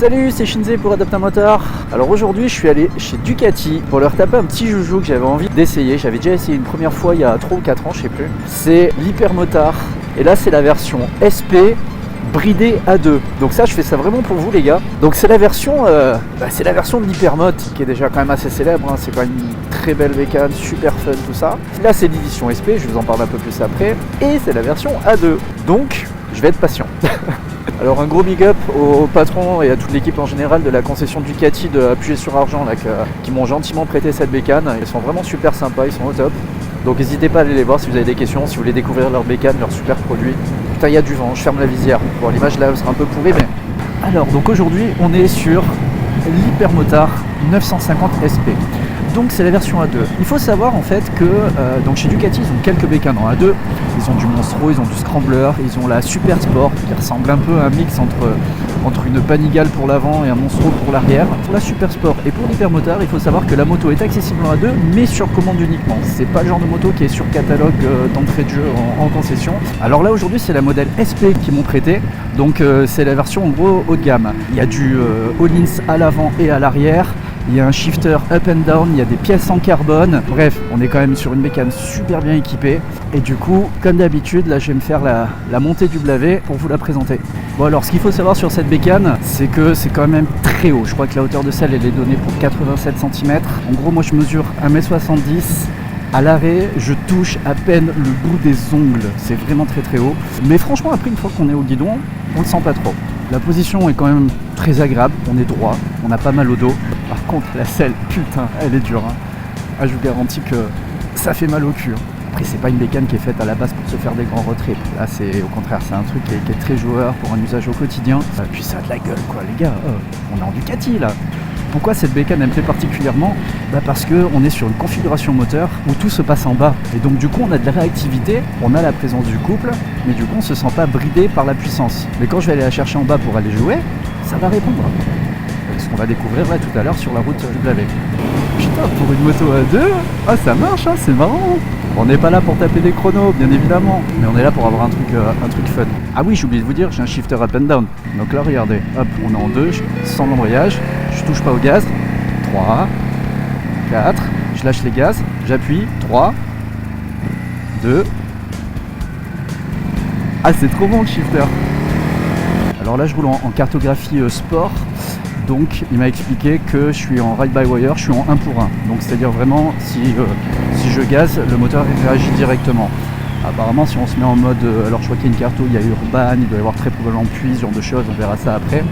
Salut, c'est Shinzé pour Adopte un Motard. Alors aujourd'hui je suis allé chez Ducati pour leur taper un petit joujou que j'avais envie d'essayer. J'avais déjà essayé une première fois il y a 3 ou 4 ans, je sais plus. C'est l'Hypermotard. Et là c'est la version SP bridée A2. Donc ça je fais ça vraiment pour vous les gars. Donc c'est la version de l'Hypermot qui est déjà quand même assez célèbre, hein. C'est quand même une très belle bécane, super fun tout ça. Là c'est l'édition SP, je vous en parle un peu plus après. Et c'est la version A2. Donc je vais être patient. Alors un gros big up au patron et à toute l'équipe en général de la concession Ducati de Appuyer sur Argent là, qui m'ont gentiment prêté cette bécane. Ils sont vraiment super sympas, ils sont au top. Donc n'hésitez pas à aller les voir si vous avez des questions, si vous voulez découvrir leur bécane, leurs super produits. Putain, il y a du vent, je ferme la visière. Bon, l'image là sera un peu pourrie, mais... Alors, donc aujourd'hui, on est sur l'Hypermotard 950 SP. Donc c'est la version A2. Il faut savoir en fait que donc chez Ducati ils ont quelques bécanes en A2. Ils ont du Monstro, ils ont du Scrambler, ils ont la Super Sport qui ressemble un peu à un mix entre une Panigale pour l'avant et un Monstro pour l'arrière. Pour la Super Sport et pour l'Hypermotard, il faut savoir que la moto est accessible en A2 mais sur commande uniquement. C'est pas le genre de moto qui est sur catalogue d'entrée de jeu en concession. Alors là aujourd'hui c'est la modèle SP qui m'ont prêté. Donc c'est la version en gros haut de gamme. Il y a du Öhlins à l'avant et à l'arrière. Il y a un shifter up and down, il y a des pièces en carbone. Bref, on est quand même sur une bécane super bien équipée. Et du coup, comme d'habitude, là je vais me faire la montée du blavet pour vous la présenter. Bon alors, ce qu'il faut savoir sur cette bécane, c'est que c'est quand même très haut. Je crois que la hauteur de selle, elle est donnée pour 87 cm. En gros, moi je mesure 1m70. À l'arrêt, je touche à peine le bout des ongles. C'est vraiment très très haut. Mais franchement, après, une fois qu'on est au guidon, on le sent pas trop. La position est quand même très agréable. On est droit, on a pas mal au dos. Par contre, la selle, putain, elle est dure. Hein. Ah, je vous garantis que ça fait mal au cul. Hein. Après, c'est pas une bécane qui est faite à la base pour se faire des grands retraits. Là, c'est au contraire, c'est un truc qui est très joueur pour un usage au quotidien. Puis ça a de la gueule, quoi, les gars. On est en Ducati, là. Pourquoi cette bécane elle me plaît particulièrement? Parce qu'on est sur une configuration moteur où tout se passe en bas. Et donc du coup on a de la réactivité, on a la présence du couple, mais du coup on se sent pas bridé par la puissance. Mais quand je vais aller la chercher en bas pour aller jouer, ça va répondre. Ce qu'on va découvrir là tout à l'heure sur la route du Blavet. Putain, pour une moto à deux, ah ça marche, hein, c'est marrant. On n'est pas là pour taper des chronos, bien évidemment, mais on est là pour avoir un truc fun. Ah oui, j'ai oublié de vous dire, j'ai un shifter up and down. Donc là, regardez, hop, on est en deux, sans l'embrayage, je touche pas au gaz. 3, 4, je lâche les gaz, j'appuie, 3, 2. Ah, c'est trop bon le shifter. Alors là, je roule en cartographie sport. Donc il m'a expliqué que je suis en ride-by-wire, je suis en 1 pour 1. Donc c'est-à-dire vraiment, si je gaze, le moteur réagit directement. Apparemment, si on se met en mode, alors je crois qu'il y a une carto, il y a Urban, il doit y avoir très probablement Puy, ce genre de choses, on verra ça après.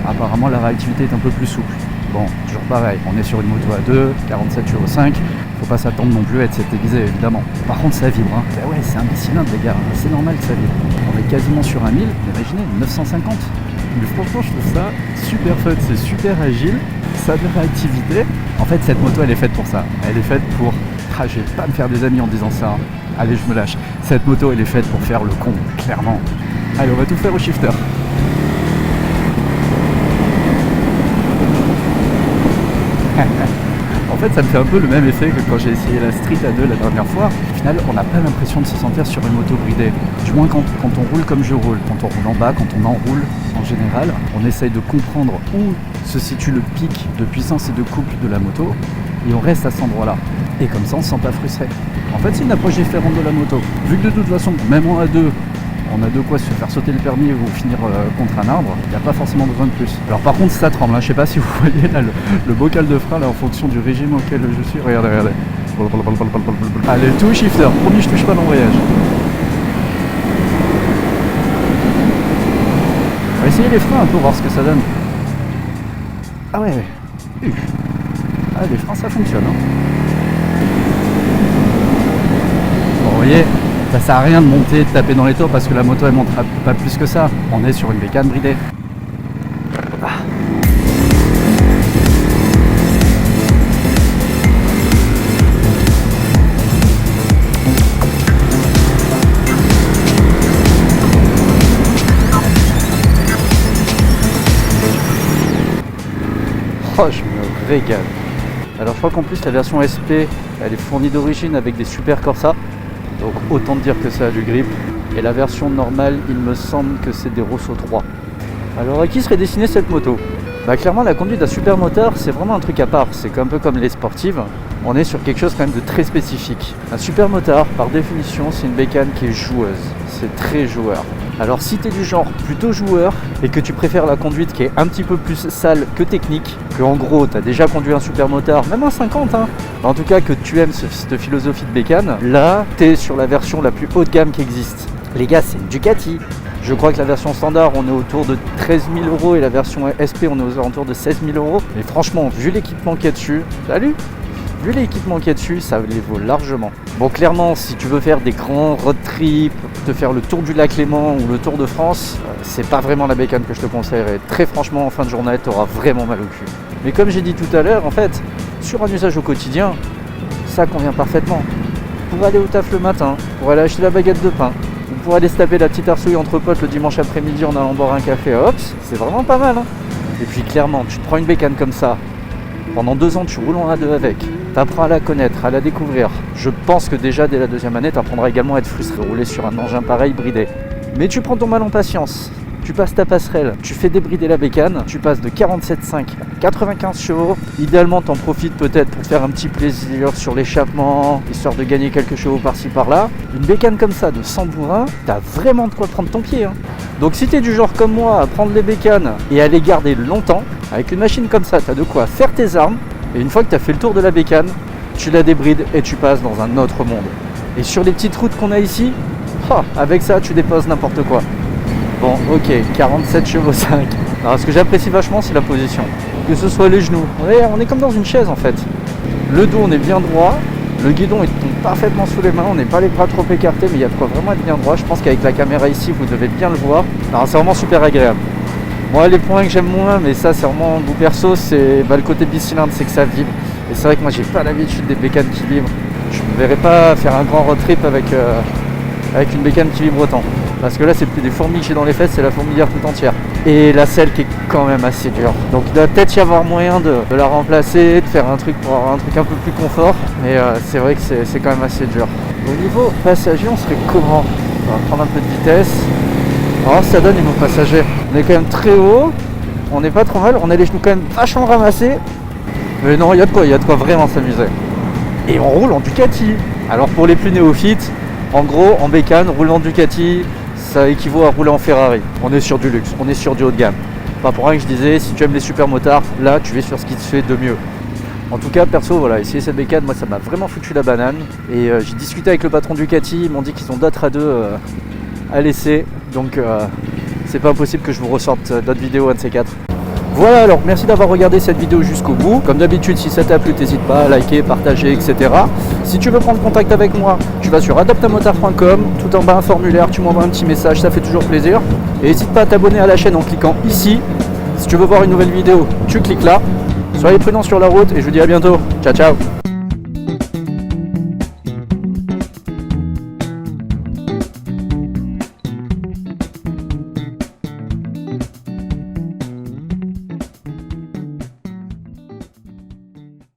Apparemment la réactivité est un peu plus souple. Bon, toujours pareil, on est sur une moto à 2, 47 chevaux 5, faut pas s'attendre non plus à être cet aiguisé évidemment. Par contre ça vibre, hein. Ben ouais, c'est un bicylindre les gars, c'est normal que ça vibre. On est quasiment sur un 1000, imaginez, 950. Mais franchement je trouve ça super fun, c'est super agile, ça a de la réactivité. En fait cette moto elle est faite pour ça, elle est faite pour... Ah, je vais pas me faire des amis en disant ça, hein. Allez je me lâche. Cette moto elle est faite pour faire le con, clairement. Allez on va tout faire au shifter. En fait ça me fait un peu le même effet que quand j'ai essayé la Street A2 la dernière fois. Au final on n'a pas l'impression de se sentir sur une moto bridée. Du moins quand on roule comme je roule. Quand on roule en bas, quand on enroule en général, on essaye de comprendre où se situe le pic de puissance et de couple de la moto. Et on reste à cet endroit là. Et comme ça on ne se sent pas frustré. En fait c'est une approche différente de la moto. Vu que de toute façon, même en A2, on a de quoi se faire sauter le permis ou finir contre un arbre, il n'y a pas forcément besoin de plus. Alors par contre ça tremble, hein. Je sais pas si vous voyez là le bocal de frein là en fonction du régime auquel je suis. Regardez. Allez, tout shifter, promis je touche pas l'embrayage. On va essayer les freins un peu, voir ce que ça donne. Ah ouais, ah les freins ça fonctionne, hein. Bon, vous voyez, ça sert à rien de monter, de taper dans les tours parce que la moto elle montera pas plus que ça. On est sur une bécane bridée. Ah. Oh, je me régale. Alors je crois qu'en plus la version SP elle est fournie d'origine avec des super Corsa. Donc autant dire que ça a du grip. Et la version normale, il me semble que c'est des Rosso 3. Alors à qui serait destinée cette moto? Bah clairement la conduite d'un supermotard c'est vraiment un truc à part, c'est un peu comme les sportives, on est sur quelque chose quand même de très spécifique. Un supermotard par définition c'est une bécane qui est joueuse, c'est très joueur. Alors si tu es du genre plutôt joueur et que tu préfères la conduite qui est un petit peu plus sale que technique, que en gros tu as déjà conduit un supermotard, même un 50 hein, en tout cas que tu aimes cette philosophie de bécane, là tu es sur la version la plus haut de gamme qui existe. Les gars c'est une Ducati. Je crois que la version standard on est autour de 13 000 € et la version SP on est aux alentours de 16 000 €. Mais franchement, vu l'équipement qu'il y a dessus, vu l'équipement qu'il y a dessus, ça les vaut largement. Bon clairement, si tu veux faire des grands road trips, te faire le tour du lac Léman ou le tour de France, c'est pas vraiment la bécane que je te conseillerais. Très franchement, en fin de journée, tu auras vraiment mal au cul. Mais comme j'ai dit tout à l'heure, en fait, sur un usage au quotidien, ça convient parfaitement. Pour aller au taf le matin, pour aller acheter la baguette de pain, pour aller se taper la petite arsouille entre potes le dimanche après-midi en allant boire un café à Hops, c'est vraiment pas mal hein. Et puis clairement, tu te prends une bécane comme ça, pendant 2 ans tu roules en A2 avec, t'apprends à la connaître, à la découvrir. Je pense que déjà dès la 2e année, t'apprendras également à être frustré, rouler sur un engin pareil bridé. Mais tu prends ton mal en patience, tu passes ta passerelle, tu fais débrider la bécane, tu passes de 47,5 à 95 chevaux. Idéalement, t'en profites peut-être pour te faire un petit plaisir sur l'échappement, histoire de gagner quelques chevaux par-ci par-là. Une bécane comme ça de 100 bourrins, t'as vraiment de quoi prendre ton pied hein. Donc si t'es du genre comme moi à prendre les bécanes et à les garder longtemps, avec une machine comme ça, t'as de quoi faire tes armes. Et une fois que t'as fait le tour de la bécane, tu la débrides et tu passes dans un autre monde. Et sur les petites routes qu'on a ici, avec ça, tu déposes n'importe quoi. Bon, ok, 47 chevaux 5. Alors, ce que j'apprécie vachement, c'est la position. Que ce soit les genoux. On est comme dans une chaise en fait. Le dos, on est bien droit. Le guidon, il tombe parfaitement sous les mains. On n'est pas les bras trop écartés, mais il y a de quoi vraiment être bien droit. Je pense qu'avec la caméra ici, vous devez bien le voir. Alors, c'est vraiment super agréable. Moi, les points que j'aime moins, mais ça, c'est vraiment goût perso, c'est le côté bicylindre, c'est que ça vibre. Et c'est vrai que moi, j'ai pas l'habitude des bécanes qui vibrent. Je ne verrais pas faire un grand road trip avec une bécane qui vibre autant. Parce que là c'est plus des fourmis que j'ai dans les fesses, c'est la fourmilière tout entière. Et la selle qui est quand même assez dure. Donc il doit peut-être y avoir moyen de la remplacer, de faire un truc pour avoir un truc un peu plus confort. Mais c'est vrai que c'est quand même assez dur. Au niveau passager, on serait comment? On va prendre un peu de vitesse. Alors ça donne niveau passager. On est quand même très haut, on n'est pas trop mal, on a les genoux quand même vachement ramassés. Mais non, il y a de quoi vraiment s'amuser. Et on roule en Ducati. Alors pour les plus néophytes, en gros, en bécane, rouler en Ducati, ça équivaut à rouler en Ferrari. On est sur du luxe, on est sur du haut de gamme. Pas pour rien que je disais, si tu aimes les supermotards, là tu es sur ce qui te fait de mieux. En tout cas, perso, voilà, essayer cette bécane, moi ça m'a vraiment foutu la banane. Et j'ai discuté avec le patron Ducati, ils m'ont dit qu'ils ont d'autres A2 à laisser. Donc c'est pas impossible que je vous ressorte d'autres vidéos, un de ces quatre. Voilà, alors merci d'avoir regardé cette vidéo jusqu'au bout. Comme d'habitude, si ça t'a plu, n'hésite pas à liker, partager, etc. Si tu veux prendre contact avec moi, tu vas sur adaptamotard.com, tout en bas un formulaire, tu m'envoies un petit message, ça fait toujours plaisir. Et n'hésite pas à t'abonner à la chaîne en cliquant ici. Si tu veux voir une nouvelle vidéo, tu cliques là. Soyez prudents sur la route et je vous dis à bientôt. Ciao ciao.